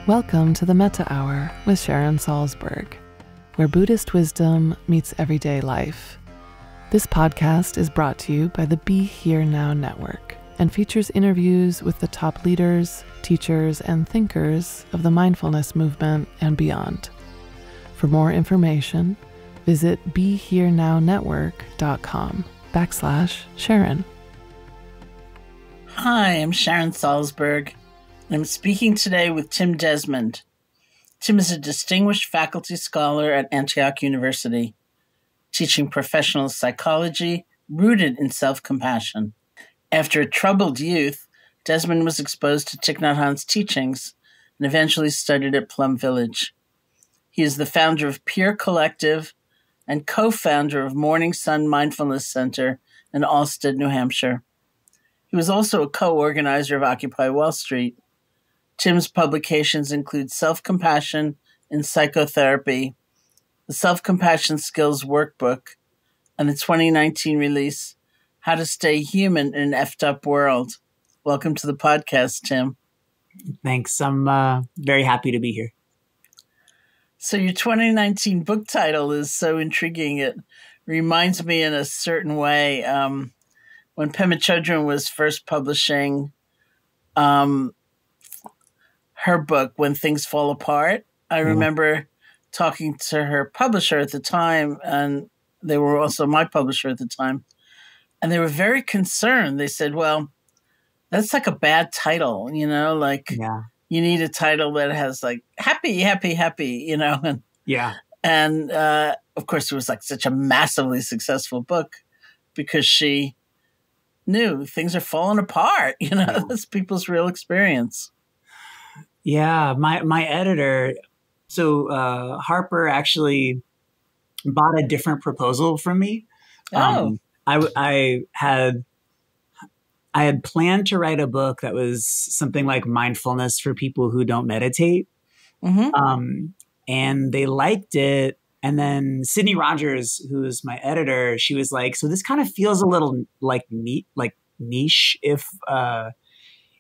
Welcome to the Metta Hour with Sharon Salzberg, where Buddhist wisdom meets everyday life. This podcast is brought to you by the Be Here Now Network and features interviews with the top leaders, teachers, and thinkers of the mindfulness movement and beyond. For more information, visit BeHereNowNetwork.com/Sharon. Hi, I'm Sharon Salzberg. I'm speaking today with Tim Desmond. Tim is a distinguished faculty scholar at Antioch University, teaching professional psychology rooted in self-compassion. After a troubled youth, Desmond was exposed to Thich Nhat Hanh's teachings and eventually studied at Plum Village. He is the founder of Peer Collective and co-founder of Morning Sun Mindfulness Center in Alstead, New Hampshire. He was also a co-organizer of Occupy Wall Street. Tim's publications include Self-Compassion in Psychotherapy, the Self-Compassion Skills Workbook, and the 2019 release, How to Stay Human in an Effed Up World. Welcome to the podcast, Tim. Thanks. I'm very happy to be here. So your 2019 book title is so intriguing. It reminds me in a certain way when Pema Chodron was first publishing her book, When Things Fall Apart. I remember talking to her publisher at the time, and they were also my publisher at the time, and they were very concerned. They said, well, that's like a bad title, you need a title that has like happy, and And of course, it was like such a massively successful book because she knew things are falling apart. That's people's real experience. Yeah, my editor, so Harper actually bought a different proposal from me. I had planned to write a book that was something like mindfulness for people who don't meditate. And they liked it. And then Sydney Rogers, who's my editor, she was like, so this kind of feels a little like niche. If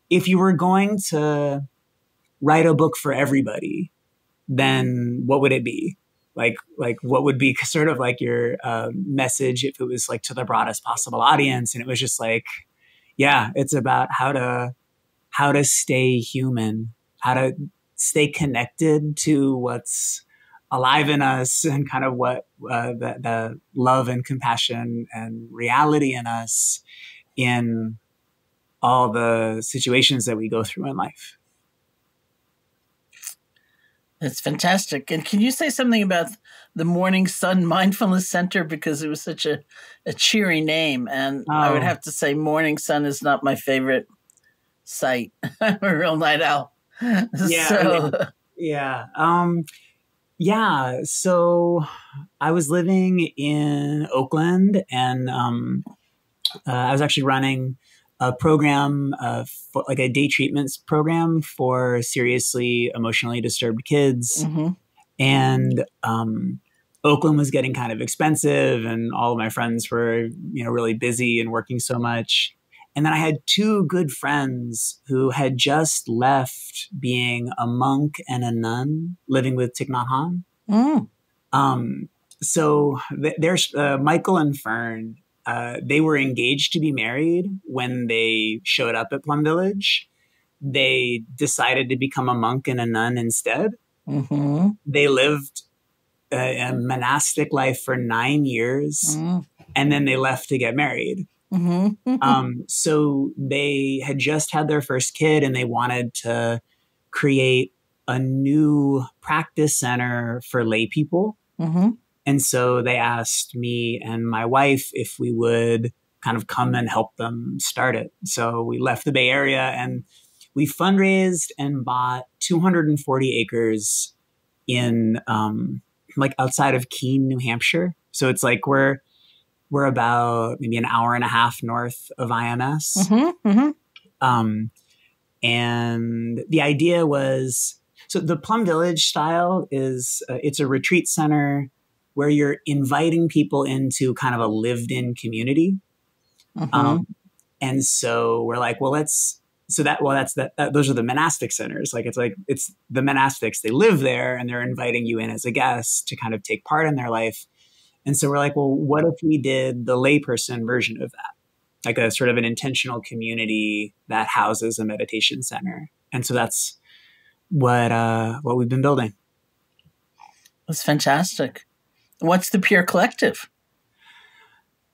you were going to write a book for everybody, then what would it be? Like what would be sort of like your message if it was like to the broadest possible audience? And it was just like, yeah, it's about how to stay human, how to stay connected to what's alive in us and kind of what the love and compassion and reality in us in all the situations that we go through in life. That's fantastic. And can you say something about the Morning Sun Mindfulness Center? Because it was such a cheery name. And I would have to say Morning Sun is not my favorite site. I'm a real night owl. So I was living in Oakland and I was actually running a program, for like a day treatments program for seriously emotionally disturbed kids. And Oakland was getting kind of expensive and all of my friends were, really busy and working so much. And then I had two good friends who had just left being a monk and a nun living with Thich Nhat Hanh. So there's Michael and Fern. They were engaged to be married when they showed up at Plum Village. They decided to become a monk and a nun instead. They lived a monastic life for 9 years, and then they left to get married. So they had just had their first kid, and they wanted to create a new practice center for lay people. And so they asked me and my wife if we would kind of come and help them start it. So we left the Bay Area and we fundraised and bought 240 acres in like outside of Keene, New Hampshire. So it's like we're about maybe an hour and a half north of IMS. And the idea was, so the Plum Village style is it's a retreat center where you're inviting people into kind of a lived-in community. And so we're like, well, let's so those are the monastic centers. Like, it's the monastics, they live there and they're inviting you in as a guest to kind of take part in their life. And so we're like, well, what if we did the layperson version of that? Like a sort of an intentional community that houses a meditation center. And so that's what we've been building. That's fantastic. What's the Pure Collective?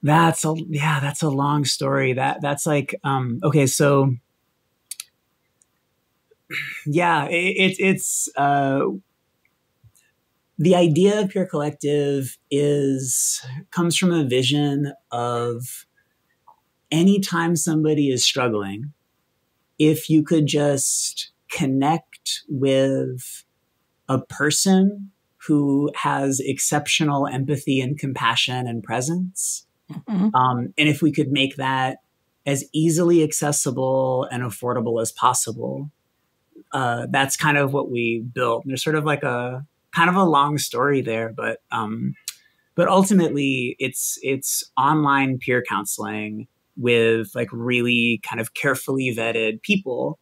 That's a long story. That's like, okay, so yeah, it's the idea of Pure Collective comes from a vision of anytime somebody is struggling, if you could just connect with a person who has exceptional empathy and compassion and presence, and if we could make that as easily accessible and affordable as possible, that's kind of what we built. There's sort of like a kind of a long story there, but ultimately it's online peer counseling with like really kind of carefully vetted people.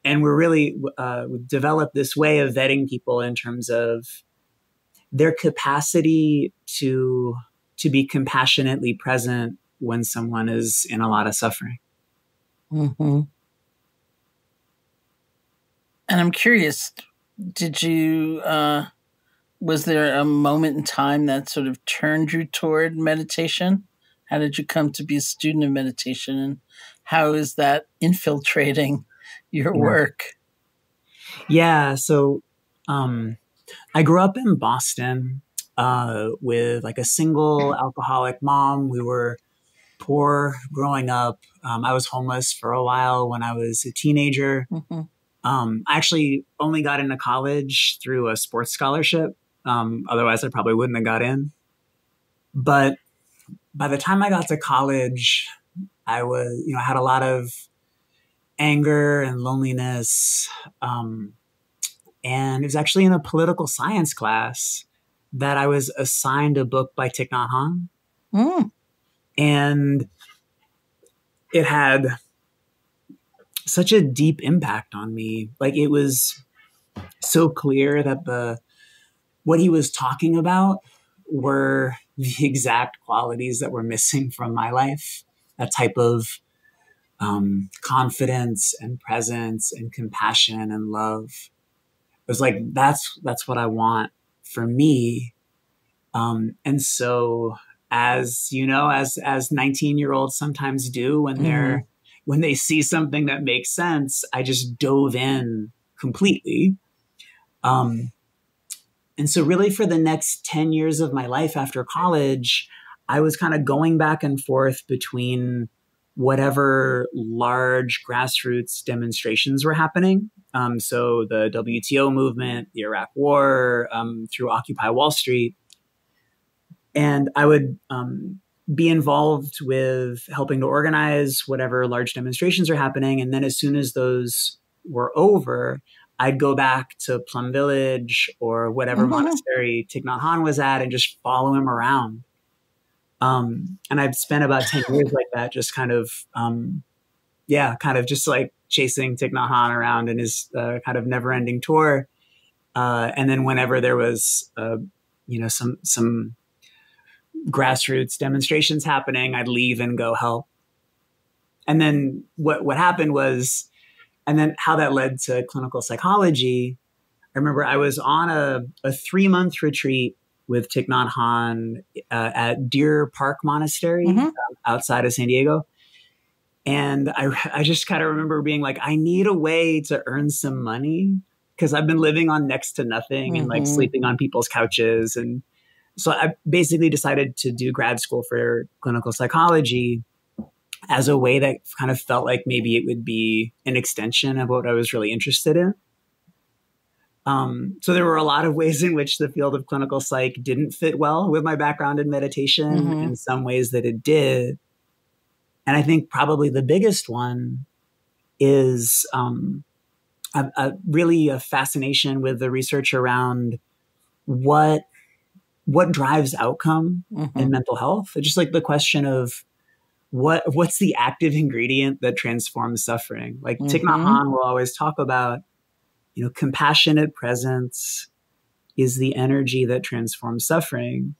And we're really we've developed this way of vetting people in terms of their capacity to be compassionately present when someone is in a lot of suffering. Mm-hmm. And I'm curious, was there a moment in time that sort of turned you toward meditation? How did you come to be a student of meditation, and how is that infiltrating your work? Yeah. So, I grew up in Boston, with like a single alcoholic mom. We were poor growing up. I was homeless for a while when I was a teenager. Mm-hmm. I actually only got into college through a sports scholarship. Otherwise I probably wouldn't have got in. But by the time I got to college, I had a lot of anger and loneliness. And it was actually in a political science class that I was assigned a book by Thich Nhat Hanh. Mm. And it had such a deep impact on me. Like, it was so clear that what he was talking about were the exact qualities that were missing from my life. That type of confidence and presence and compassion and love. It was like, that's what I want for me. And so, as 19-year-olds sometimes do when they see something that makes sense, I just dove in completely. And so really for the next 10 years of my life after college, I was kind of going back and forth between whatever large grassroots demonstrations were happening. So the WTO movement, the Iraq War, through Occupy Wall Street. And I would be involved with helping to organize whatever large demonstrations are happening. And then as soon as those were over, I'd go back to Plum Village or whatever monastery Thich Nhat Hanh was at and just follow him around. And I've spent about 10 years like that, just kind of just like chasing Thich Nhat Hanh around in his kind of never-ending tour. And then whenever there was, some grassroots demonstrations happening, I'd leave and go help. And then what happened was, and then how that led to clinical psychology. I remember I was on a 3-month retreat with Thich Nhat Hanh at Deer Park Monastery outside of San Diego. And I just kind of remember being like, I need a way to earn some money because I've been living on next to nothing and like sleeping on people's couches. And so I basically decided to do grad school for clinical psychology as a way that kind of felt like maybe it would be an extension of what I was really interested in. So there were a lot of ways in which the field of clinical psych didn't fit well with my background in meditation, in some ways that it did. And I think probably the biggest one is really a fascination with the research around what drives outcome in mental health. Just like the question of what's the active ingredient that transforms suffering? Like Thich Nhat will always talk about, compassionate presence is the energy that transforms suffering.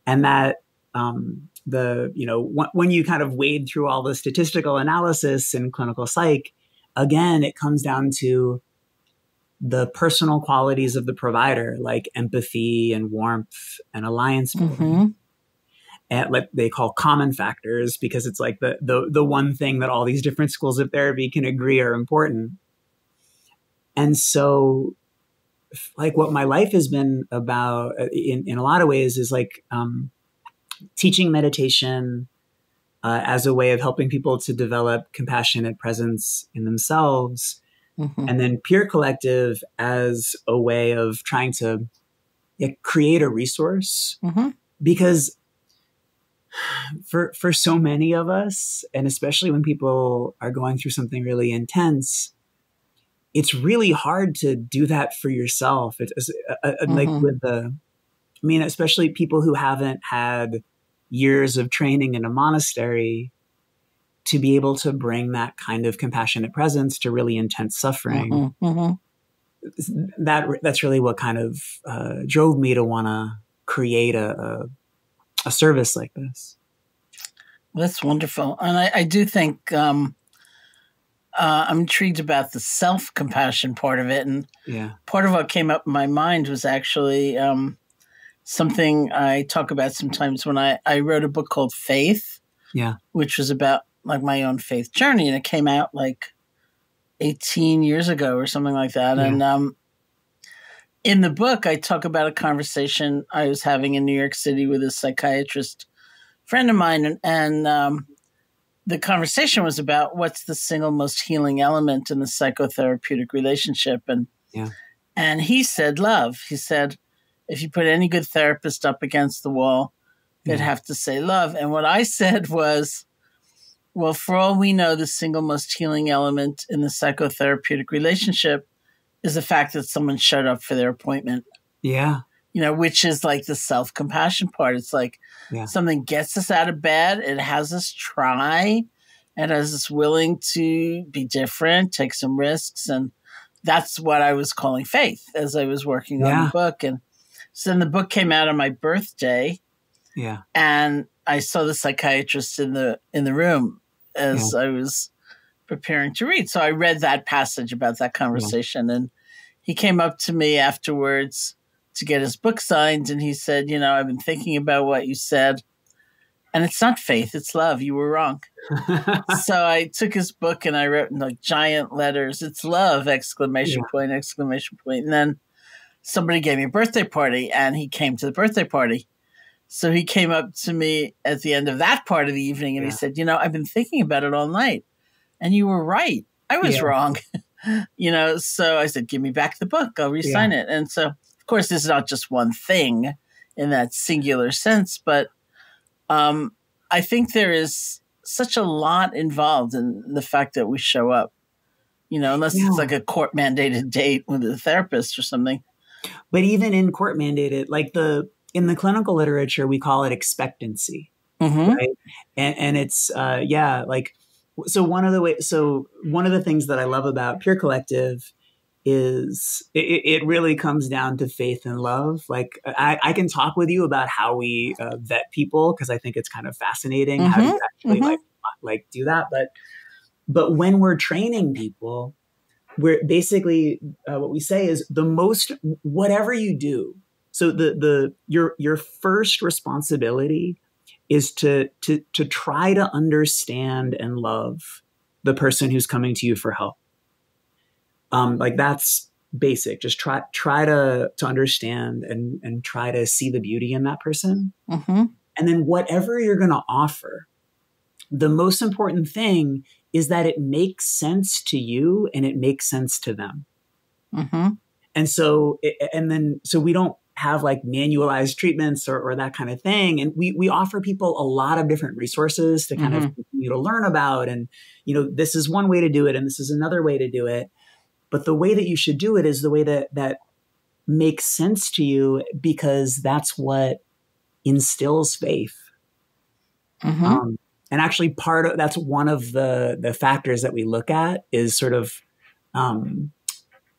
And that, when you kind of wade through all the statistical analysis in clinical psych, again, it comes down to the personal qualities of the provider, like empathy and warmth and alliance building. And what they call common factors, because it's like the one thing that all these different schools of therapy can agree are important. And so, like, what my life has been about in a lot of ways is like teaching meditation as a way of helping people to develop compassionate presence in themselves. And then peer collective as a way of trying to create a resource. Because for so many of us, and especially when people are going through something really intense, it's really hard to do that for yourself. It's like especially people who haven't had years of training in a monastery, to be able to bring that kind of compassionate presence to really intense suffering. That's really what kind of drove me to want to create a service like this. That's wonderful. And I do think I'm intrigued about the self-compassion part of it. And part of what came up in my mind was actually something I talk about sometimes when I wrote a book called Faith, which was about like my own faith journey. And it came out like 18 years ago or something like that. And in the book, I talk about a conversation I was having in New York City with a psychiatrist friend of mine. And the conversation was about what's the single most healing element in the psychotherapeutic relationship. And he said love. He said, if you put any good therapist up against the wall, they'd have to say love. And what I said was, well, for all we know, the single most healing element in the psychotherapeutic relationship is the fact that someone showed up for their appointment. Which is like the self-compassion part. It's like something gets us out of bed. It has us try. It has us willing to be different, take some risks. And that's what I was calling faith as I was working on the book. And so then the book came out on my birthday. And I saw the psychiatrist in the room as I was preparing to read. So I read that passage about that conversation. And he came up to me afterwards to get his book signed. And he said, I've been thinking about what you said. And it's not faith, it's love. You were wrong. So I took his book and I wrote in like giant letters, it's love, exclamation point, exclamation point. And then somebody gave me a birthday party and he came to the birthday party. So he came up to me at the end of that part of the evening and he said, I've been thinking about it all night and you were right. I was wrong. So I said, give me back the book. I'll re-sign it. And so, of course, this is not just one thing in that singular sense, but I think there is such a lot involved in the fact that we show up, unless it's like a court mandated date with a therapist or something. But even in court mandated, like in the clinical literature, we call it expectancy, right? And it's, so one of the things that I love about peer collective is it really comes down to faith and love. Like I can talk with you about how we vet people, because I think it's kind of fascinating how you actually like do that. But when we're training people, we're basically what we say is whatever you do. So your first responsibility is to try to understand and love the person who's coming to you for help. Like that's basic. Just try to understand and try to see the beauty in that person. And then whatever you're going to offer, the most important thing is that it makes sense to you and it makes sense to them. And so we don't have like manualized treatments or that kind of thing. And we offer people a lot of different resources to kind of continue to learn about. And, this is one way to do it. And this is another way to do it. But the way that you should do it is the way that makes sense to you, because that's what instills faith. actually that's one of the factors that we look at is sort of,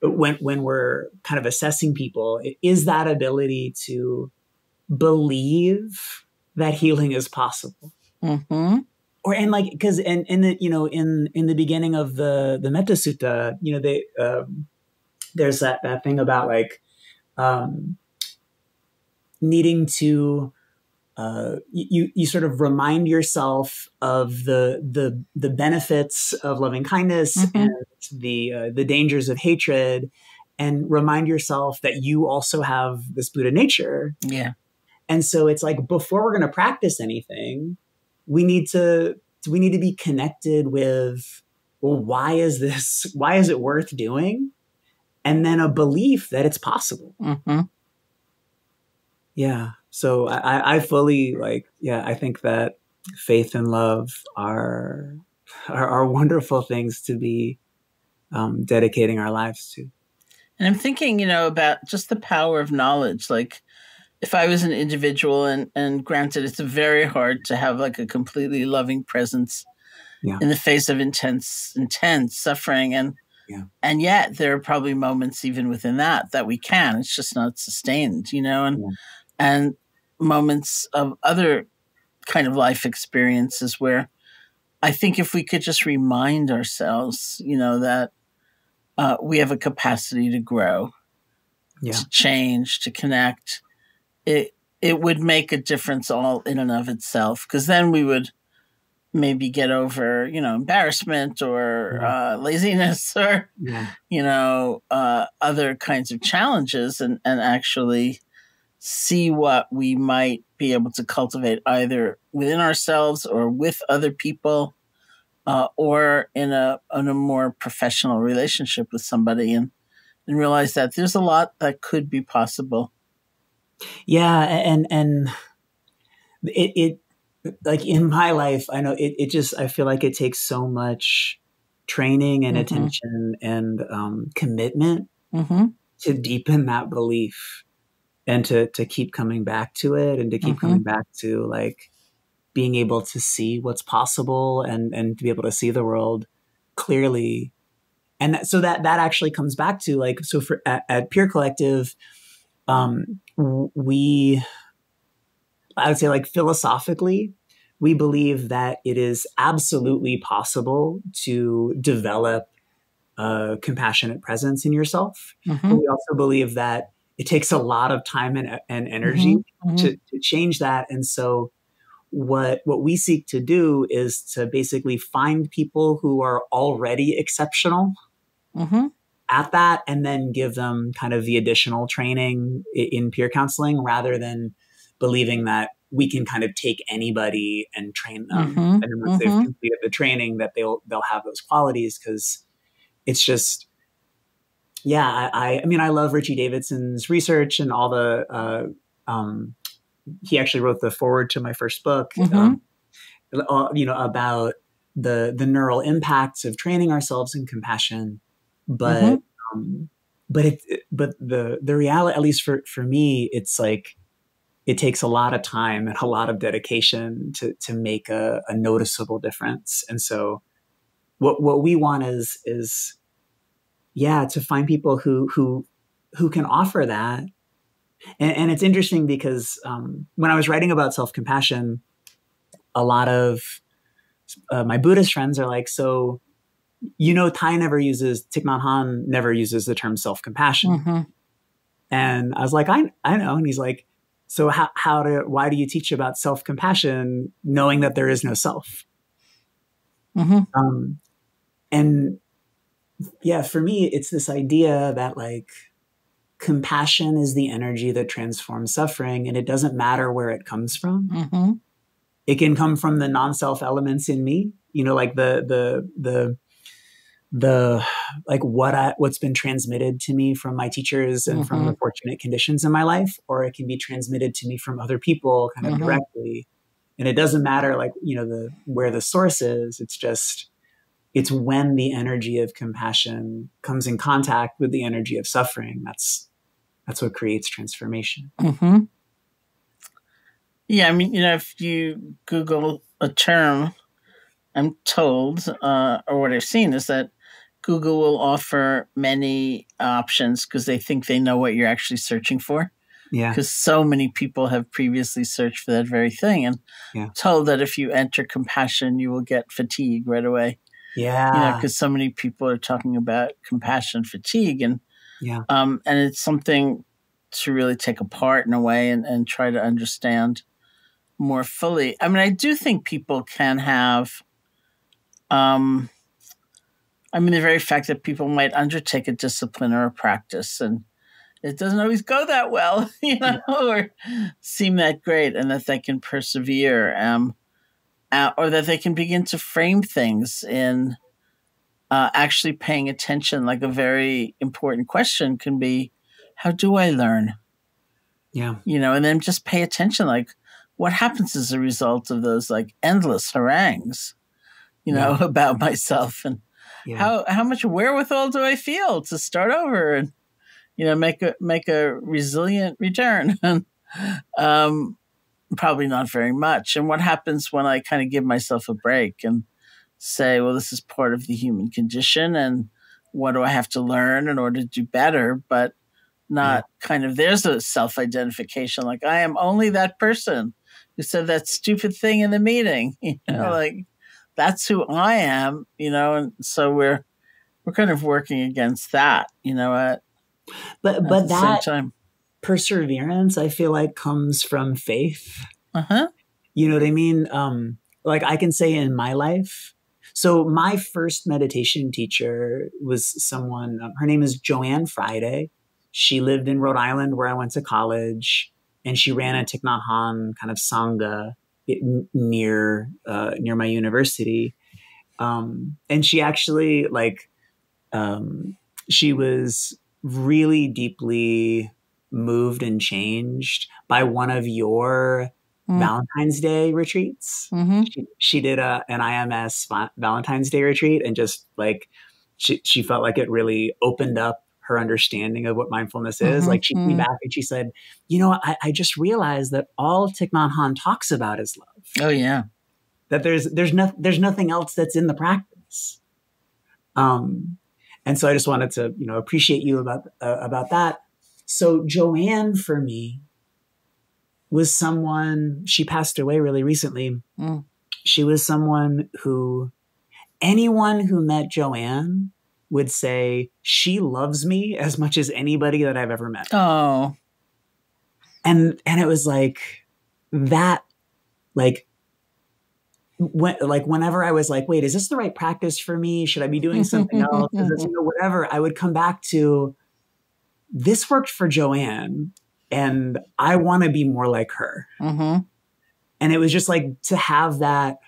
when we're kind of assessing people, is that ability to believe that healing is possible. Mm-hmm. Or, and like, cause in the, in the beginning of the Metta Sutta, there's that thing about like, needing to, you sort of remind yourself of the benefits of loving kindness mm-hmm. and the dangers of hatred, and remind yourself that you also have this Buddha nature. Yeah. And so it's like, before we're going to practice anything, we need to be connected with, well, why is it worth doing? And then a belief that it's possible. Mm-hmm. Yeah. So I fully I think that faith and love are wonderful things to be dedicating our lives to. And I'm thinking, about just the power of knowledge. Like, if I was an individual, and granted, it's very hard to have like a completely loving presence in the face of intense suffering. And yet there are probably moments even within that we can. It's just not sustained, and moments of other kind of life experiences where I think if we could just remind ourselves, that we have a capacity to grow, to change, to connect, it would make a difference all in and of itself. Because then we would maybe get over, embarrassment or laziness or, other kinds of challenges, and actually see what we might be able to cultivate either within ourselves or with other people, or in a more professional relationship with somebody, and realize that there's a lot that could be possible. Yeah. And it like in my life, I know I feel like it takes so much training and attention and commitment to deepen that belief, and to keep coming back to it, and to keep coming back to like being able to see what's possible, and to be able to see the world clearly. And so that actually comes back to like, so at Peer Collective, I would say like philosophically, we believe that it is absolutely possible to develop a compassionate presence in yourself. But we also believe that it takes a lot of time and energy to change that. And so what we seek to do is to basically find people who are already exceptional at that, and then give them kind of the additional training in peer counseling, rather than believing that we can kind of take anybody and train them. And once they've completed the training, that they'll have those qualities. Because it's just, I mean, I love Richie Davidson's research and all the, he actually wrote the foreword to my first book, about the neural impacts of training ourselves in compassion. But, but the reality, at least for me, it's like, it takes a lot of time and a lot of dedication to make a noticeable difference. And so what we want is to find people who can offer that. And it's interesting because when I was writing about self-compassion, a lot of my Buddhist friends are like, so, Thich Nhat Hanh never uses the term self-compassion. And I was like, I know. And he's like, so why do you teach about self-compassion knowing that there is no self? And for me, it's this idea that like compassion is the energy that transforms suffering, and it doesn't matter where it comes from. It can come from the non-self elements in me, like the like what's been transmitted to me from my teachers and from the fortunate conditions in my life, or it can be transmitted to me from other people kind of directly. And it doesn't matter like, where the source is. It's when the energy of compassion comes in contact with the energy of suffering. That's what creates transformation. Yeah. I mean, if you Google a term I'm told, or what I've seen, is that Google will offer many options because they think they know what you're actually searching for. Yeah. Because so many people have previously searched for that very thing, and told that if you enter compassion, you will get fatigue right away. Yeah. Because so many people are talking about compassion fatigue, and and it's something to really take apart in a way and try to understand more fully. I mean, I do think people can have, the very fact that people might undertake a discipline or a practice and it doesn't always go that well, or seem that great, and that they can persevere, or that they can begin to frame things in actually paying attention. Like a very important question can be, how do I learn? Yeah. And then just pay attention, like what happens as a result of those like endless harangues, about myself, and how much wherewithal do I feel to start over and, make a resilient return. Probably not very much. And what happens when I kind of give myself a break and say, well, this is part of the human condition, and what do I have to learn in order to do better? But not kind of, there's a self-identification, like I am only that person who said that stupid thing in the meeting, like that's who I am, and so we're kind of working against that, but at the that same time. Perseverance, I feel like, comes from faith. Uh-huh. You know what I mean? Like I can say in my life, so my first meditation teacher was someone, her name is Joanne Friday. She lived in Rhode Island where I went to college, and she ran a Thich Nhat Hanh kind of sangha near my university. And she actually she was really deeply moved and changed by one of your Valentine's Day retreats. Mm-hmm. She did an IMS Valentine's Day retreat, and just like she felt like it really opened up her understanding of what mindfulness is. Like she came back and she said, I just realized that all Thich Nhat Hanh talks about is love. Oh yeah. That there's nothing else that's in the practice. And so I just wanted to, appreciate you about that. So Joanne, for me, was someone, she passed away really recently. She was someone who, anyone who met Joanne would say she loves me as much as anybody that I've ever met. Oh. And it was like that, whenever I was like, wait, is this the right practice for me? Should I be doing something else? Is this, whatever, I would come back to, this worked for Joanne, and I want to be more like her. Mm-hmm. And it was just like to have that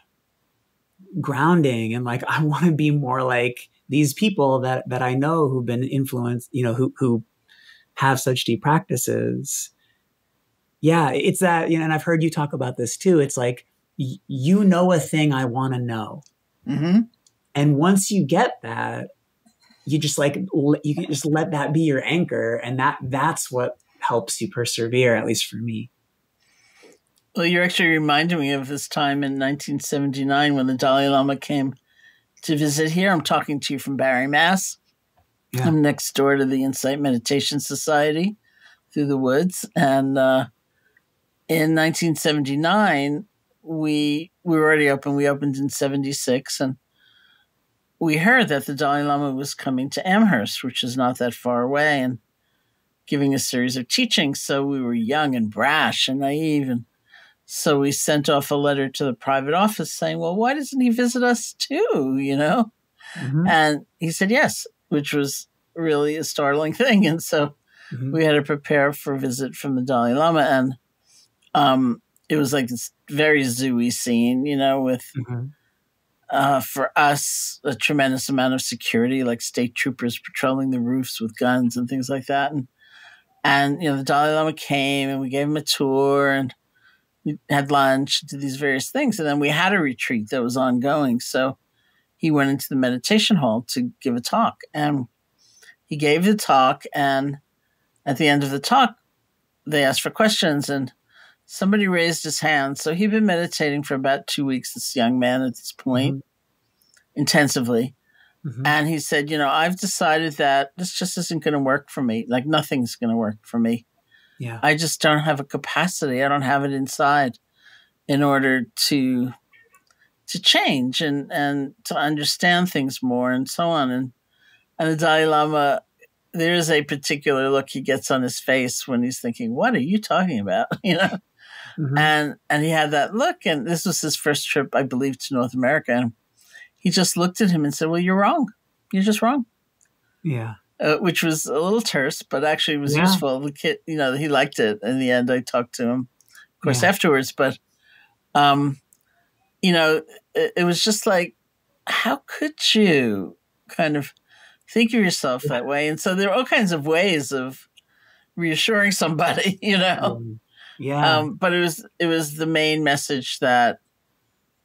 grounding, and like, I want to be more like these people that I know who've been influenced, who have such deep practices. Yeah, it's that, and I've heard you talk about this too. It's like, a thing I want to know. Mm-hmm. And once you get that, you just you can just let that be your anchor. And that's what helps you persevere, at least for me. Well, you're actually reminding me of this time in 1979 when the Dalai Lama came to visit here. I'm talking to you from Barre, Mass. Yeah. I'm next door to the Insight Meditation Society through the woods. And in 1979, we were already open. We opened in 76, and we heard that the Dalai Lama was coming to Amherst, which is not that far away, and giving a series of teachings. So we were young and brash and naive, and so we sent off a letter to the private office saying, well, why doesn't he visit us too, Mm-hmm. And he said yes, which was really a startling thing. And so we had to prepare for a visit from the Dalai Lama, and it was like this very zooey scene, with, for us, a tremendous amount of security, like state troopers patrolling the roofs with guns and things like that. And the Dalai Lama came, and we gave him a tour, and we had lunch, did these various things. And then we had a retreat that was ongoing. So he went into the meditation hall to give a talk, and he gave the talk. And at the end of the talk, they asked for questions, and somebody raised his hand. So he'd been meditating for about 2 weeks, this young man at this point. intensively. And he said, I've decided that this just isn't going to work for me. Like nothing's going to work for me. Yeah. I just don't have a capacity. I don't have it inside in order to change and to understand things more and so on. And the Dalai Lama, there is a particular look he gets on his face when he's thinking, what are you talking about? And he had that look, and this was his first trip, I believe, to North America. And he just looked at him and said, well, you're wrong. You're just wrong. Yeah. Which was a little terse, but actually was useful. The kid, he liked it. In the end, I talked to him, of course, afterwards. But, it was just like, how could you kind of think of yourself that way? And so there are all kinds of ways of reassuring somebody, but it was the main message that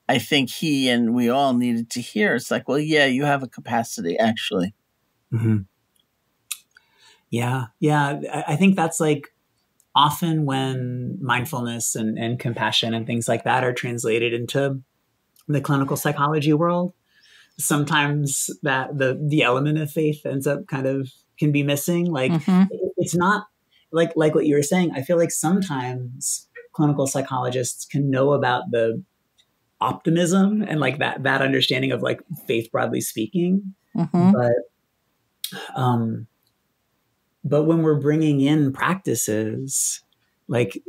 I think he and we all needed to hear. It's like, well, yeah, you have a capacity, actually. Yeah. I think that's like often when mindfulness and compassion and things like that are translated into the clinical psychology world, sometimes that the element of faith ends up can be missing. Like it's not like what you were saying. I feel like sometimes clinical psychologists can know about the optimism and like that understanding of like faith broadly speaking, but when we're bringing in practices, like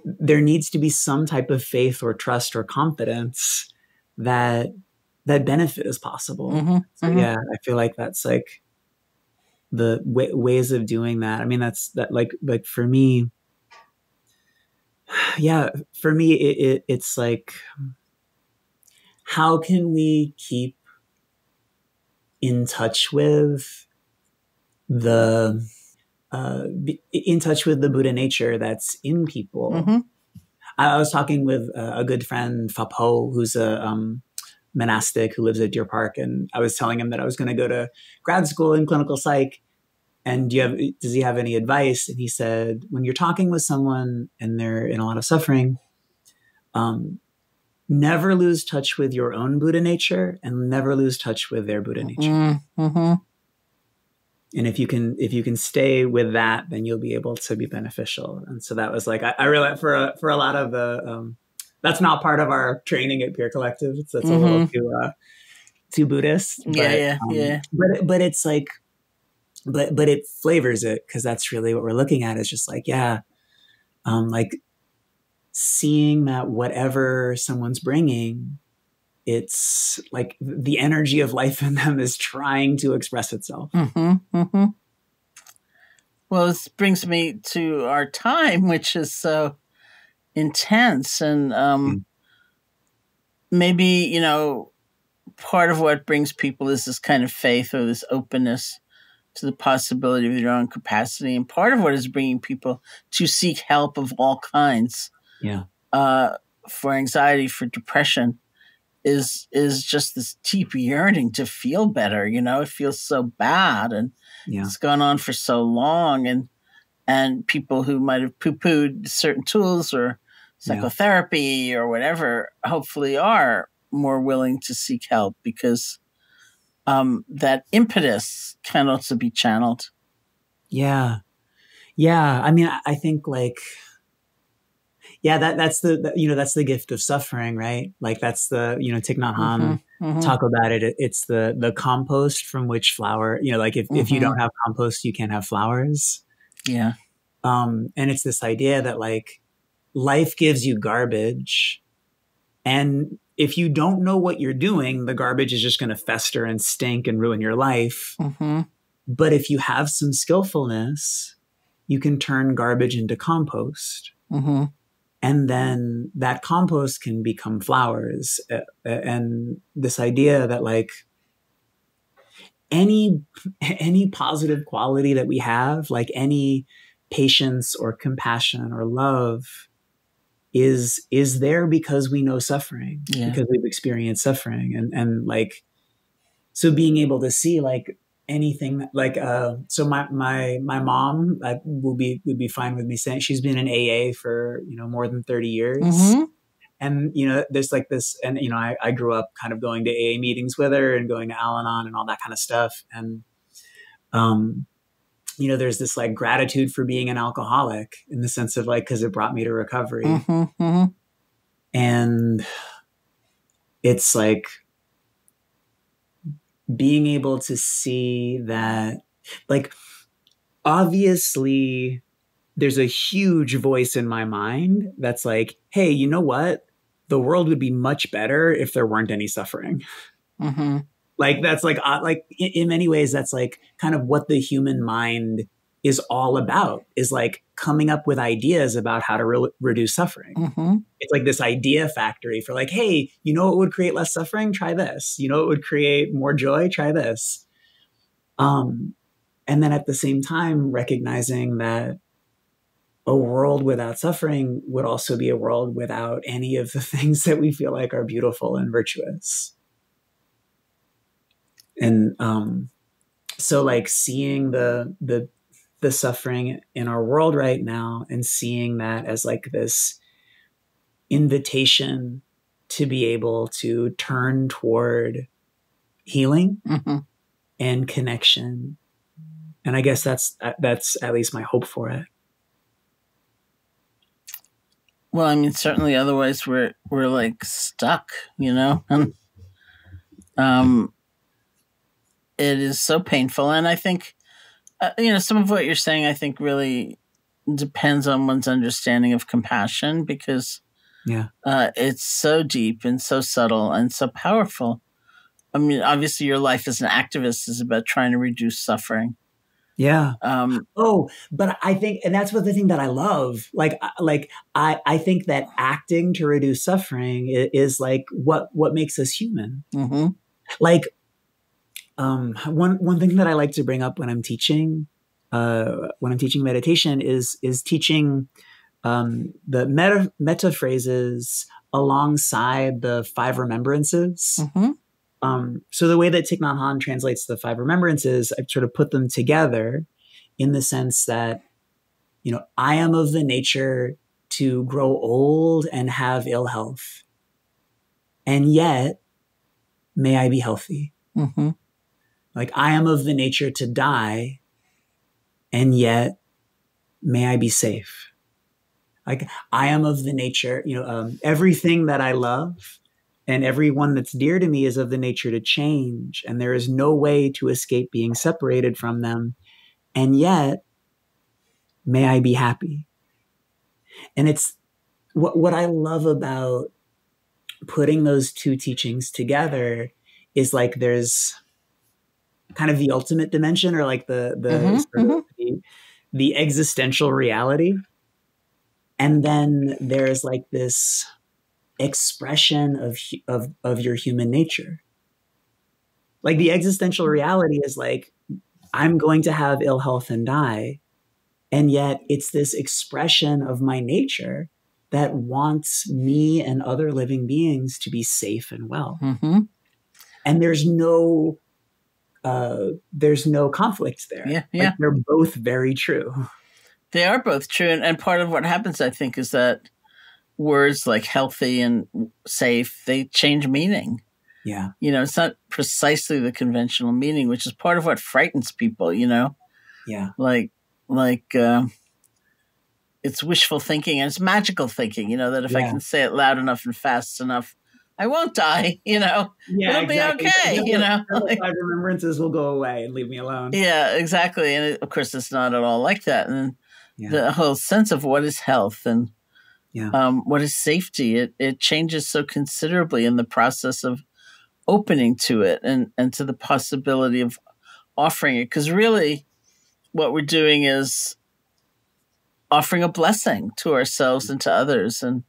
there needs to be some type of faith or trust or confidence that benefit is possible. So yeah, I feel like that's like the ways of doing that. I mean, that's like for me, it's like, how can we keep in touch with the Buddha nature that's in people? I was talking with a good friend, Fapo, who's a monastic who lives at Deer Park, and I was telling him that I was going to go to grad school in clinical psych. And does he have any advice? And he said, when you're talking with someone and they're in a lot of suffering, never lose touch with your own Buddha nature and never lose touch with their Buddha nature. And if you can stay with that, then you'll be able to be beneficial. And so that was like, I realized for a lot of the, that's not part of our training at Peer Collective. That's a little too Buddhist. But, but it's like, but it flavors it, because that's really what we're looking at, is just like, like seeing that whatever someone's bringing, it's like the energy of life in them is trying to express itself. Well, this brings me to our time, which is so intense. And maybe, part of what brings people is this kind of faith or this openness to the possibility of their own capacity. And part of what is bringing people to seek help of all kinds, for anxiety, for depression, is just this deep yearning to feel better. It feels so bad, and it's gone on for so long. And people who might have poo-pooed certain tools or psychotherapy or whatever, hopefully are more willing to seek help, because that impetus can also be channeled. Yeah. I mean, I think like, that's the gift of suffering, right? Like that's the, Thich Nhat Hanh talk about it. It's the compost from which flower, like if you don't have compost, you can't have flowers. Yeah. And it's this idea that like life gives you garbage, and if you don't know what you're doing, the garbage is just going to fester and stink and ruin your life. But if you have some skillfulness, you can turn garbage into compost. And then that compost can become flowers. And this idea that like any positive quality that we have, like any patience or compassion or love, is there because we know suffering, because we've experienced suffering. And like, so being able to see like anything like, so my mom would be fine with me saying, she's been in AA for, more than 30 years. And, there's like this, and, I grew up kind of going to AA meetings with her and going to Al-Anon and all that kind of stuff. And, there's this like gratitude for being an alcoholic in the sense of like, cause it brought me to recovery. Mm-hmm, mm-hmm. And it's like being able to see that, like, obviously there's a huge voice in my mind that's like, hey, you know what? The world would be much better if there weren't any suffering. Mm-hmm. Like, that's like in many ways, that's like kind of what the human mind is all about, is like coming up with ideas about how to reduce suffering. Mm-hmm. It's like this idea factory for like, hey, you know what would create less suffering? Try this. You know what would create more joy? Try this. And then at the same time, recognizing that a world without suffering would also be a world without any of the things that we feel like are beautiful and virtuous. And so like seeing the suffering in our world right now and seeing that as like this invitation to be able to turn toward healing mm-hmm. and connection. And I guess that's at least my hope for it. Well, I mean, certainly otherwise we're like stuck, and it is so painful. And I think, some of what you're saying, I think really depends on one's understanding of compassion, because it's so deep and so subtle and so powerful. I mean, obviously your life as an activist is about trying to reduce suffering. Yeah. But I think, and that's the thing that I love. I think that acting to reduce suffering is like what makes us human. Mm-hmm. Like, one thing that I like to bring up when I'm teaching meditation is teaching, the metta phrases alongside the 5 remembrances. Mm-hmm. So the way that Thich Nhat Hanh translates the 5 remembrances, I've sort of put them together in the sense that, I am of the nature to grow old and have ill health, and yet may I be healthy. Mm-hmm. Like, I am of the nature to die, and yet may I be safe. Like, I am of the nature, everything that I love and everyone that's dear to me is of the nature to change, and there is no way to escape being separated from them. And yet, may I be happy. And it's what I love about putting those 2 teachings together is like there's kind of the ultimate dimension, or like the existential reality. And then there's like this expression of your human nature. Like the existential reality is like, I'm going to have ill health and die. And yet it's this expression of my nature that wants me and other living beings to be safe and well. Mm-hmm. And there's no conflict there. Yeah. Like, they're both very true. They are both true. And part of what happens, I think, is that words like healthy and safe, they change meaning. Yeah. It's not precisely the conventional meaning, which is part of what frightens people, Yeah. Like it's wishful thinking and it's magical thinking, that if I can say it loud enough and fast enough, I won't die, it'll exactly. be okay, The 5 remembrances will go away and leave me alone. Yeah, exactly. And of course, it's not at all like that. And the whole sense of what is health and what is safety, it changes so considerably in the process of opening to it and to the possibility of offering it. Because really what we're doing is offering a blessing to ourselves and to others. And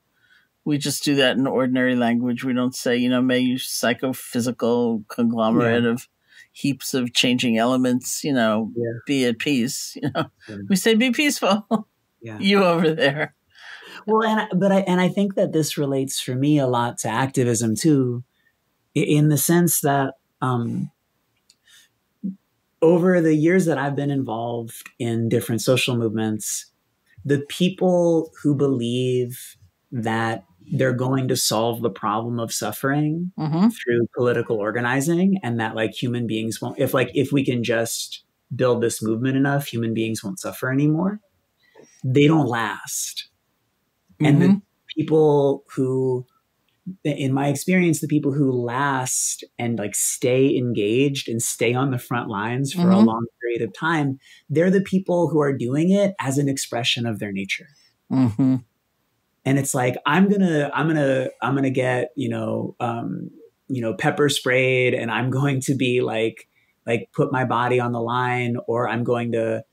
we just do that in ordinary language. We don't say, may you psychophysical conglomerate of heaps of changing elements, be at peace. We say, be peaceful. You over there. Well, I think that this relates for me a lot to activism too, in the sense that over the years that I've been involved in different social movements, the people who believe that they're going to solve the problem of suffering through political organizing, and that like human beings won't, if we can just build this movement enough, human beings won't suffer anymore. They don't last. And the people who, in my experience, the people who last and like stay engaged and stay on the front lines for a long period of time, they're the people who are doing it as an expression of their nature. And it's like, I'm gonna get, pepper sprayed, and I'm going to be like put my body on the line, or I'm going to,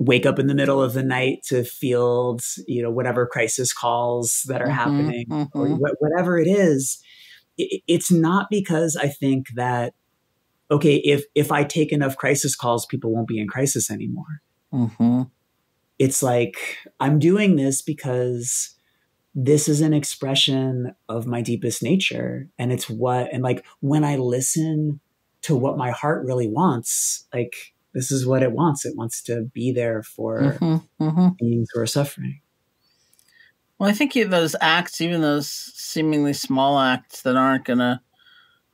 wake up in the middle of the night to field, whatever crisis calls that are happening, or whatever it is. It's not because I think that, okay, if I take enough crisis calls, people won't be in crisis anymore. It's like, I'm doing this because this is an expression of my deepest nature. And when I listen to what my heart really wants, like, this is what it wants. It wants to be there for beings who are suffering. Well, I think those acts, even those seemingly small acts that aren't going to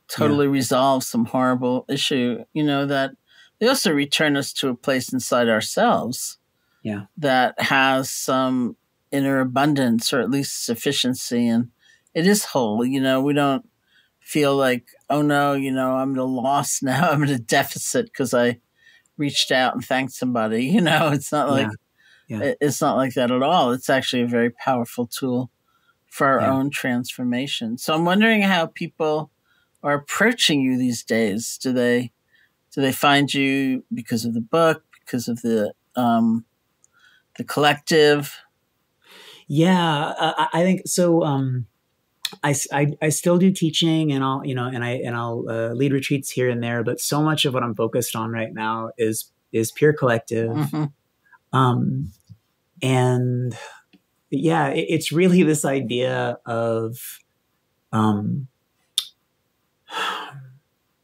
totally resolve some horrible issue, that they also return us to a place inside ourselves that has some inner abundance, or at least sufficiency, and it is whole. We don't feel like, oh no, I'm at a loss now, I'm at a deficit because I reached out and thanked somebody. It's not like it's not like that at all. It's actually a very powerful tool for our own transformation. So I'm wondering how people are approaching you these days. Do they find you because of the book, because of the collective? I think so. I still do teaching, and I'll lead retreats here and there, but so much of what I'm focused on right now is peer collective. And it's really this idea of,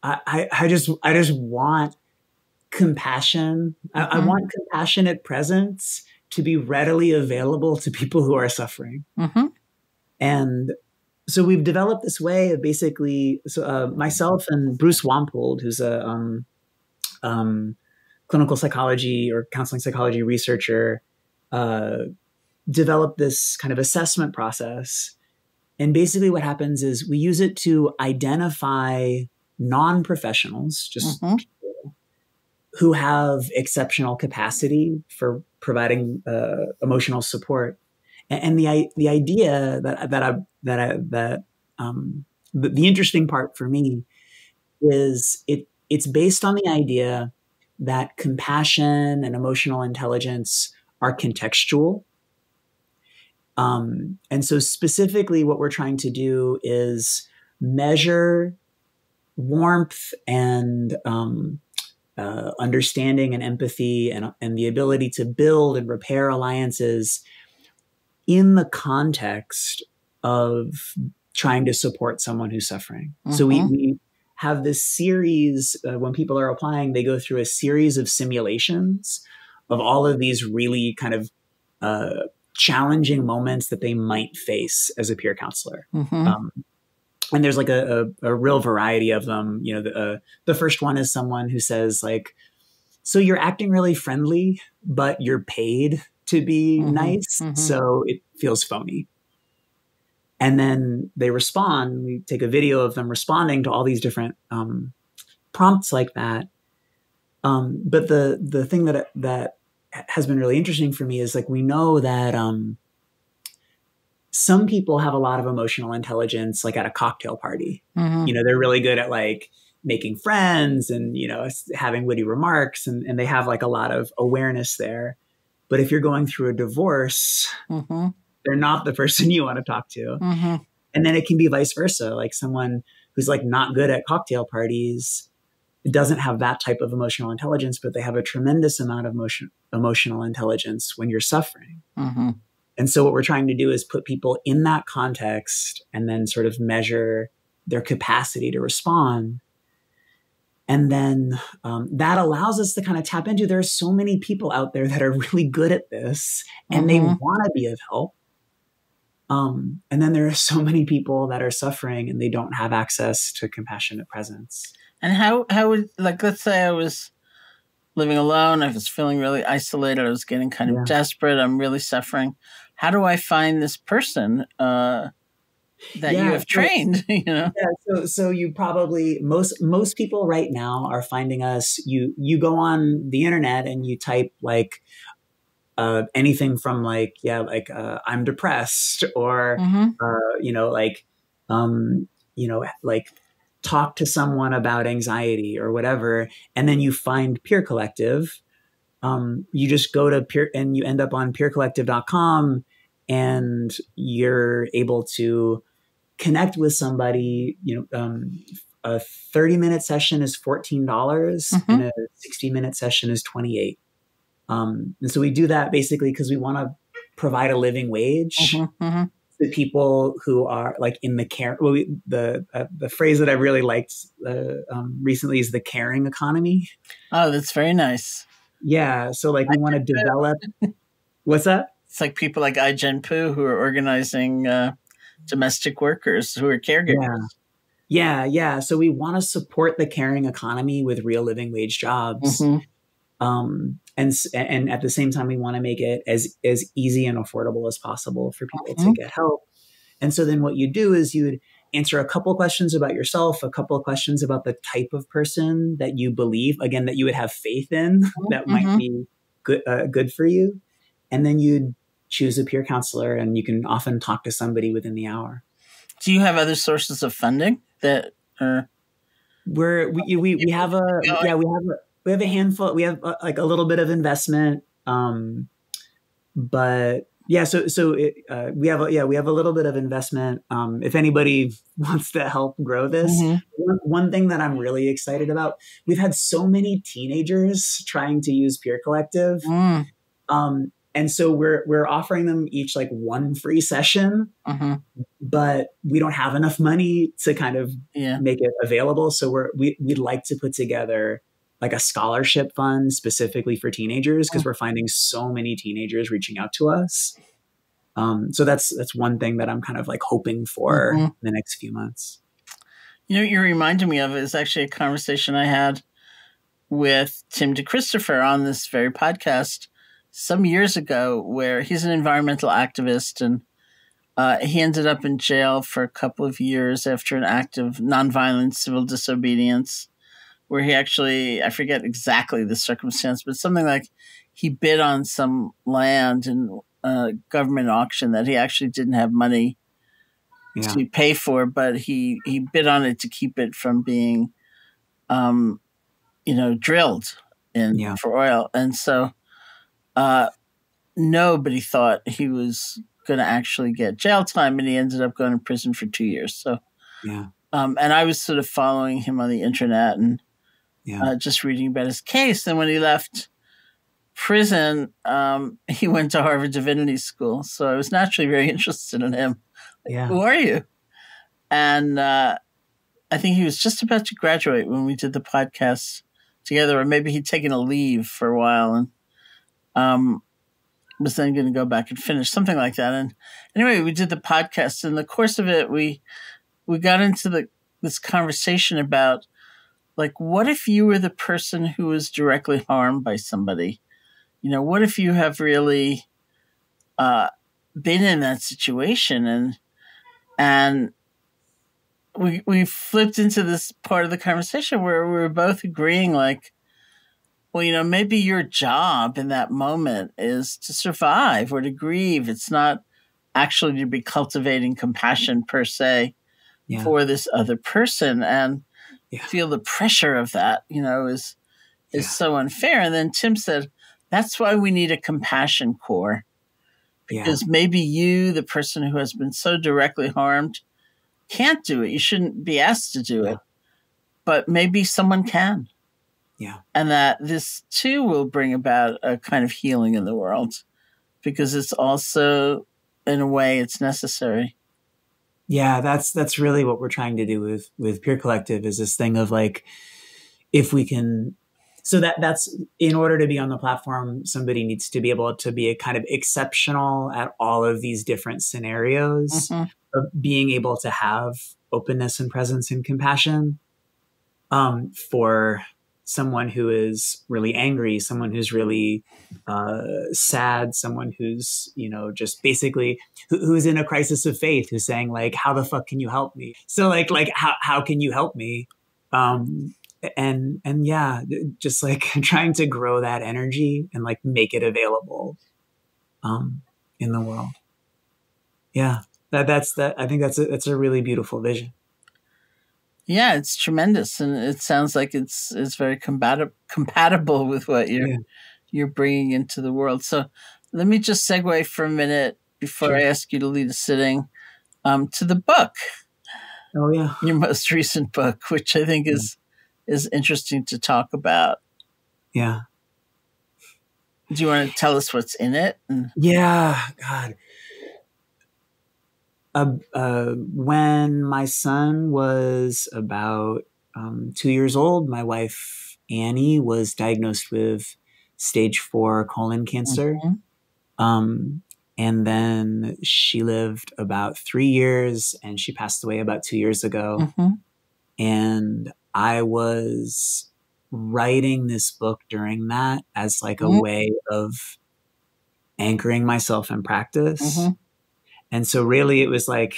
I just want compassion. I want compassionate presence to be readily available to people who are suffering. And so we've developed this way of basically, myself and Bruce Wampold, who's a clinical psychology or counseling psychology researcher, developed this kind of assessment process. And basically what happens is we use it to identify non-professionals, just people who have exceptional capacity for providing emotional support. And the idea the interesting part for me is it's based on the idea that compassion and emotional intelligence are contextual. And so specifically what we're trying to do is measure warmth and understanding and empathy and the ability to build and repair alliances in the context of trying to support someone who's suffering. So we have this series, when people are applying, they go through a series of simulations of all of these really kind of challenging moments that they might face as a peer counselor. And there's like a real variety of them. The first one is someone who says like, so you're acting really friendly, but you're paid to be nice. So it feels phony. And then they respond. We take a video of them responding to all these different prompts like that. But the thing that has been really interesting for me is like, we know that some people have a lot of emotional intelligence, like at a cocktail party. They're really good at like making friends and, having witty remarks, and they have like a lot of awareness there. But if you're going through a divorce, they're not the person you want to talk to. And then it can be vice versa. Like someone who's like not good at cocktail parties doesn't have that type of emotional intelligence, but they have a tremendous amount of emotional intelligence when you're suffering. And so what we're trying to do is put people in that context and then sort of measure their capacity to respond. And then that allows us to kind of tap into, there are so many people out there that are really good at this and they want to be of help. And then there are so many people that are suffering and they don't have access to compassionate presence. And how would, like, let's say I was living alone, I was feeling really isolated, I was getting kind of desperate, I'm really suffering. How do I find this person that you have trained? Yeah, so you probably, most people right now are finding us. You go on the internet and you type like anything from like I'm depressed, or like talk to someone about anxiety or whatever, and then you find Peer Collective. You just go to Peer and you end up on peercollective.com, and you're able to connect with somebody. A 30-minute session is $14 and a 60-minute session is $28. And so we do that basically because we want to provide a living wage to people who are like in the care. Well, the phrase that I really liked recently is the caring economy. Oh, that's very nice. Yeah. So like we want to develop. What's that? It's like people like Ai-jen Poo who are organizing domestic workers who are caregivers. Yeah. So we want to support the caring economy with real living wage jobs. And at the same time, we want to make it as easy and affordable as possible for people to get help. And so then what you do is you would answer a couple of questions about yourself, a couple of questions about the type of person that you believe, again, that you would have faith in, that might be good for you. And then you'd choose a peer counselor, and you can often talk to somebody within the hour. Do you have other sources of funding that are? We have a handful. We have like a little bit of investment, but yeah. So we have a little bit of investment. If anybody wants to help grow this, one thing that I'm really excited about, we've had so many teenagers trying to use Peer Collective, and so we're offering them each like one free session, but we don't have enough money to kind of make it available. So we'd like to put together like a scholarship fund specifically for teenagers, because we're finding so many teenagers reaching out to us. So that's one thing that I'm kind of like hoping for in the next few months. You know, what you're reminding me of is actually a conversation I had with Tim DeChristopher on this very podcast some years ago, where he's an environmental activist, and he ended up in jail for a couple of years after an act of nonviolent civil disobedience, where he actually, I forget exactly the circumstance, but something like he bid on some land in a government auction that he actually didn't have money to pay for, but he bid on it to keep it from being, drilled for oil. And so nobody thought he was going to actually get jail time, and he ended up going to prison for 2 years. So, and I was sort of following him on the internet and just reading about his case. And when he left prison, he went to Harvard Divinity School. So I was naturally very interested in him. Who are you? And I think he was just about to graduate when we did the podcast together, or maybe he'd taken a leave for a while and was then going to go back and finish, something like that. And anyway, we did the podcast. In the course of it, we got into this conversation about, like, what if you were the person who was directly harmed by somebody? You know, what if you have really been in that situation? And we flipped into this part of the conversation where we were both agreeing, like, well, you know, maybe your job in that moment is to survive or to grieve. It's not actually to be cultivating compassion per se for this other person. And feel the pressure of that, you know, is so unfair. And then Tim said, that's why we need a compassion core. Because maybe you, the person who has been so directly harmed, can't do it. You shouldn't be asked to do it. But maybe someone can. And that this too will bring about a kind of healing in the world, because it's also, in a way, it's necessary. Yeah, that's really what we're trying to do with Peer Collective, is this thing of like, if we can so that's in order to be on the platform, somebody needs to be able to be a kind of exceptional at all of these different scenarios of being able to have openness and presence and compassion. For someone who is really angry, someone who's really sad, someone who's, just basically who's in a crisis of faith, who's saying like, how the fuck can you help me? So like how can you help me? And yeah, just like trying to grow that energy and like make it available in the world. Yeah, that's I think that's a really beautiful vision. Yeah, it's tremendous, and it sounds like it's very compatible with what you're bringing into the world. So let me just segue for a minute before I ask you to lead a sitting to the book. Oh yeah, your most recent book, which I think is interesting to talk about. Yeah. Do you want to tell us what's in it? Yeah, God. When my son was about 2 years old, my wife, Annie, was diagnosed with stage 4 colon cancer. And then she lived about 3 years and she passed away about 2 years ago. And I was writing this book during that as like a way of anchoring myself in practice. And so really it was like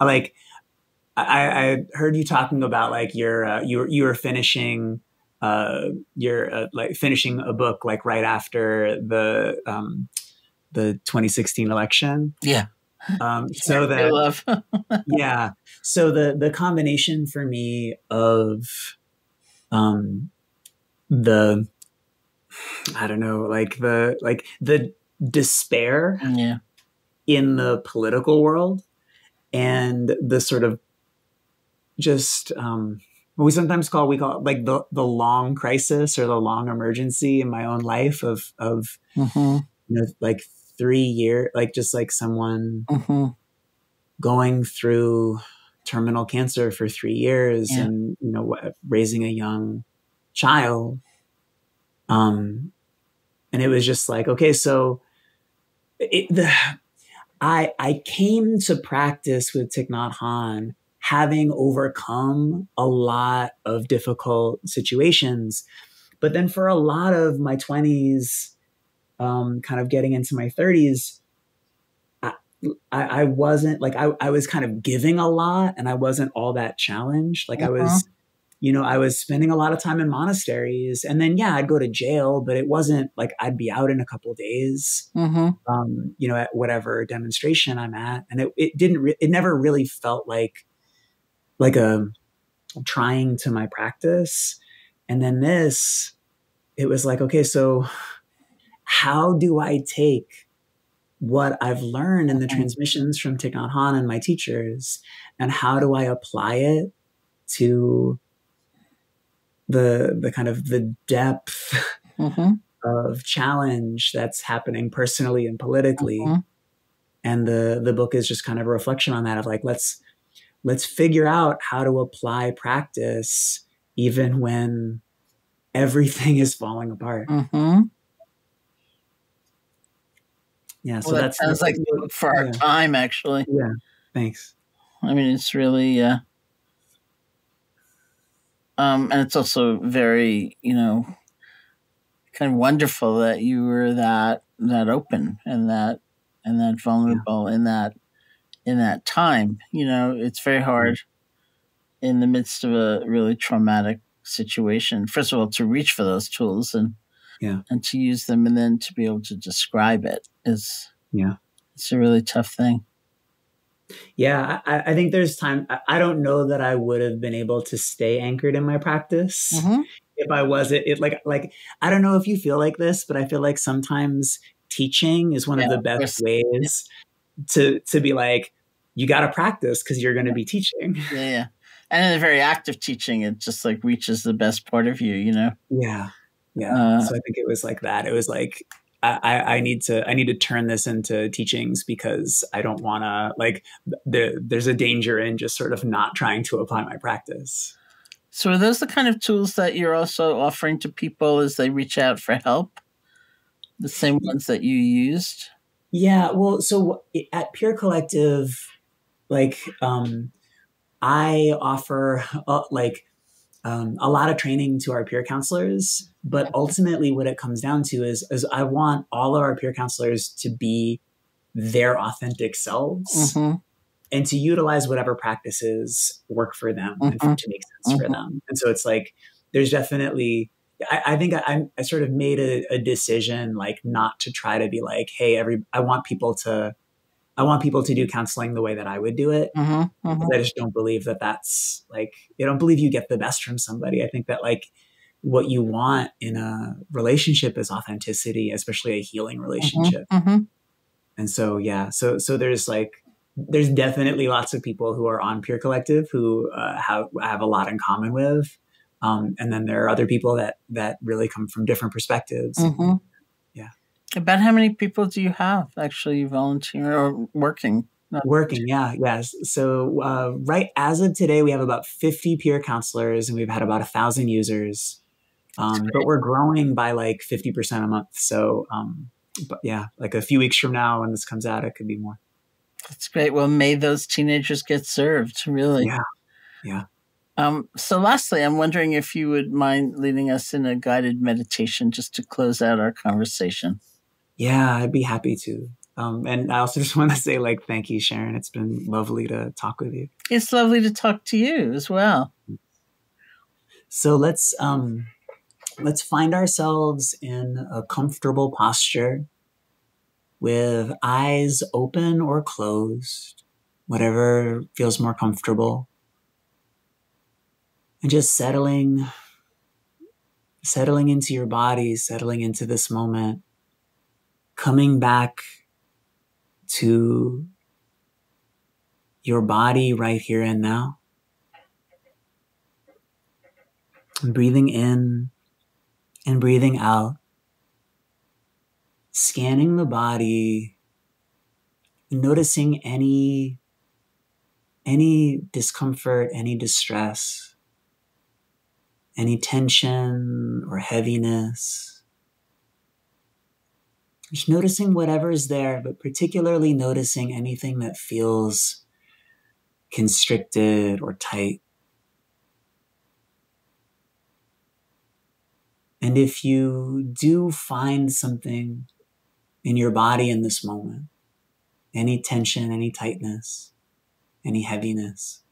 I heard you talking about like you were finishing finishing a book like right after the 2016 election. Yeah. So that yeah. So the combination for me of the I don't know, like the despair in the political world and the sort of just what we sometimes call it like the long crisis or the long emergency in my own life of like 3 years, like just like someone going through terminal cancer for 3 years and raising a young child. And it was just like, okay, so I came to practice with Thich Nhat Hanh having overcome a lot of difficult situations. But then for a lot of my 20s, kind of getting into my 30s, I wasn't like, I was kind of giving a lot and I wasn't all that challenged. Like I was spending a lot of time in monasteries and then, I'd go to jail, but it wasn't like I'd be out in a couple of days, at whatever demonstration I'm at. And it never really felt like a trying to my practice. And then it was like, okay, so how do I take what I've learned in the transmissions from Thich Nhat Hanh and my teachers, and how do I apply it to the kind of the depth of challenge that's happening personally and politically. And the book is just kind of a reflection on that of like, let's figure out how to apply practice even when everything is falling apart. Yeah. So that sounds like the book for our time, actually. Yeah. Thanks. I mean, it's really, and it's also very, kind of wonderful that you were that open and that vulnerable in that time. It's very hard in the midst of a really traumatic situation, first of all, to reach for those tools and to use them, and then to be able to describe it it's a really tough thing. Yeah, I think there's time. I don't know that I would have been able to stay anchored in my practice if I wasn't. Like I don't know if you feel like this, but I feel like sometimes teaching is one of the best ways to be like, you got to practice because you're going to be teaching. Yeah. And in a very active teaching, it just like reaches the best part of you, Yeah. So I think it was like that. It was like, I need to turn this into teachings because I don't want to there's a danger in just sort of not trying to apply my practice. So are those the kind of tools that you're also offering to people as they reach out for help? The same ones that you used? Yeah. Well, so at Pure Collective, like, I offer a lot of training to our peer counselors, but ultimately what it comes down to is I want all of our peer counselors to be their authentic selves and to utilize whatever practices work for them and to make sense for them. And so it's like, there's definitely, I think I sort of made a decision, like, not to try to be like, hey, I want people to do counseling the way that I would do it. Because I just don't believe that that's like, I don't believe you get the best from somebody. I think that, like, what you want in a relationship is authenticity, especially a healing relationship. And so, yeah, so there's definitely lots of people who are on Pure Collective who have a lot in common with. And then there are other people that really come from different perspectives. Yeah. About how many people do you have actually volunteering or working? Working, yeah, yes. So right as of today, we have about 50 peer counselors, and we've had about 1,000 users. But we're growing by like 50% a month. So, but yeah, like a few weeks from now, when this comes out, it could be more. That's great. Well, may those teenagers get served, really. Yeah. So lastly, I'm wondering if you would mind leading us in a guided meditation just to close out our conversation. Yeah, I'd be happy to. And I also just want to say, like, thank you, Sharon. It's been lovely to talk with you. It's lovely to talk to you as well. So let's find ourselves in a comfortable posture with eyes open or closed, whatever feels more comfortable. And just settling into your body, settling into this moment, coming back to your body right here and now. And breathing in and breathing out, scanning the body, noticing any discomfort, any distress, any tension or heaviness. Just noticing whatever is there, but particularly noticing anything that feels constricted or tight. And if you do find something in your body in this moment, any tension, any tightness, any heaviness,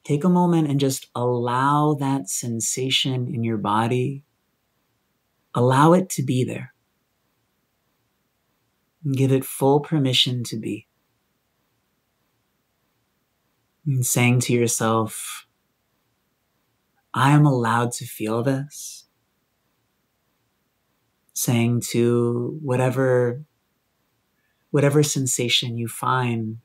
take a moment and just allow that sensation in your body, allow it to be there. And give it full permission to be. And saying to yourself, I am allowed to feel this. Saying to whatever sensation you find,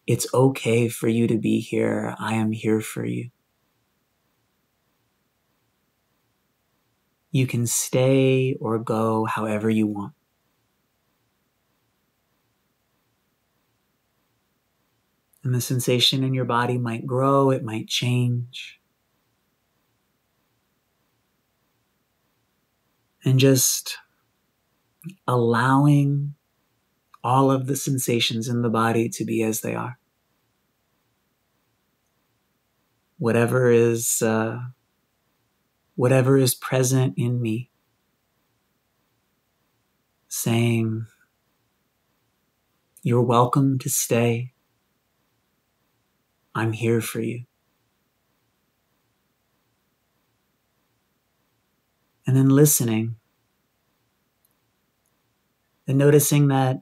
it's okay for you to be here. I am here for you. You can stay or go however you want. And the sensation in your body might grow, it might change. And just allowing all of the sensations in the body to be as they are. Whatever is present in me, saying, you're welcome to stay. I'm here for you. And then listening and noticing that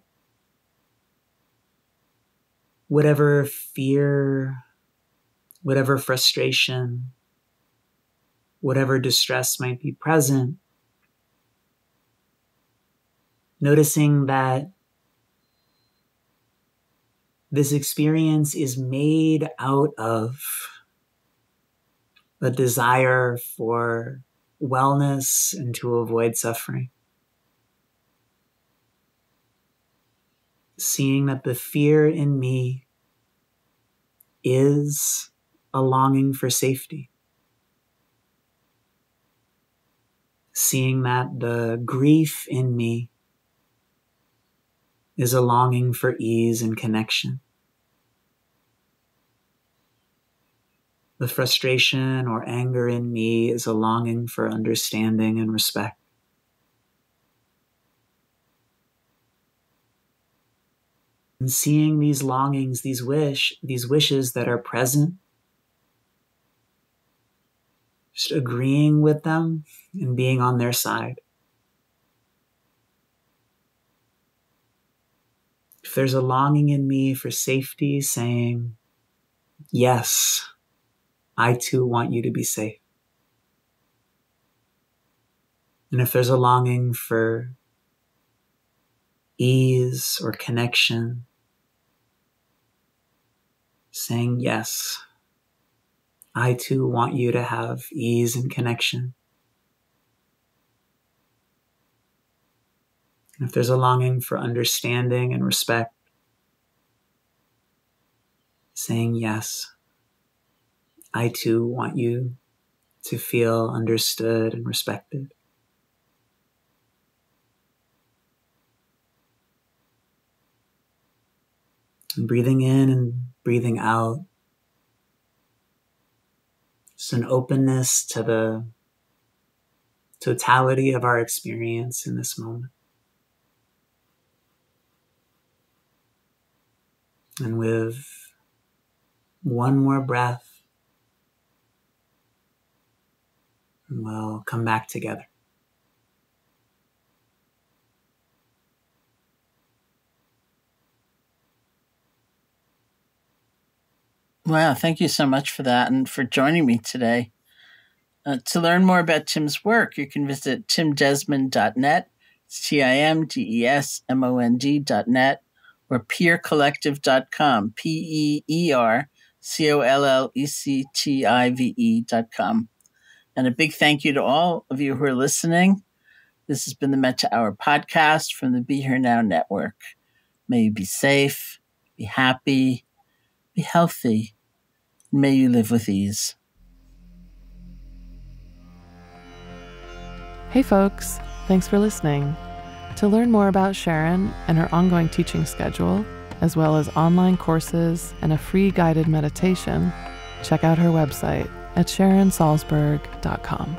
whatever fear, whatever frustration, whatever distress might be present, noticing that this experience is made out of a desire for wellness and to avoid suffering. Seeing that the fear in me is a longing for safety. Seeing that the grief in me is a longing for ease and connection. The frustration or anger in me is a longing for understanding and respect. And seeing these longings, these wishes that are present, just agreeing with them and being on their side. If there's a longing in me for safety, saying, yes, I too want you to be safe. And if there's a longing for ease or connection, saying, yes, I too want you to have ease and connection. And if there's a longing for understanding and respect, saying, yes, I too want you to feel understood and respected. And breathing in and breathing out. Just an openness to the totality of our experience in this moment. And with one more breath, we'll come back together. Wow, thank you so much for that and for joining me today. To learn more about Tim's work, you can visit timdesmond.net, it's TIMDESMOND.net, or peercollective.com, peercollective.com. And a big thank you to all of you who are listening. This has been the Metta Hour podcast from the Be Here Now Network. May you be safe, be happy, be healthy, and may you live with ease. Hey folks, thanks for listening. To learn more about Sharon and her ongoing teaching schedule, as well as online courses and a free guided meditation, check out her website at SharonSalzberg.com.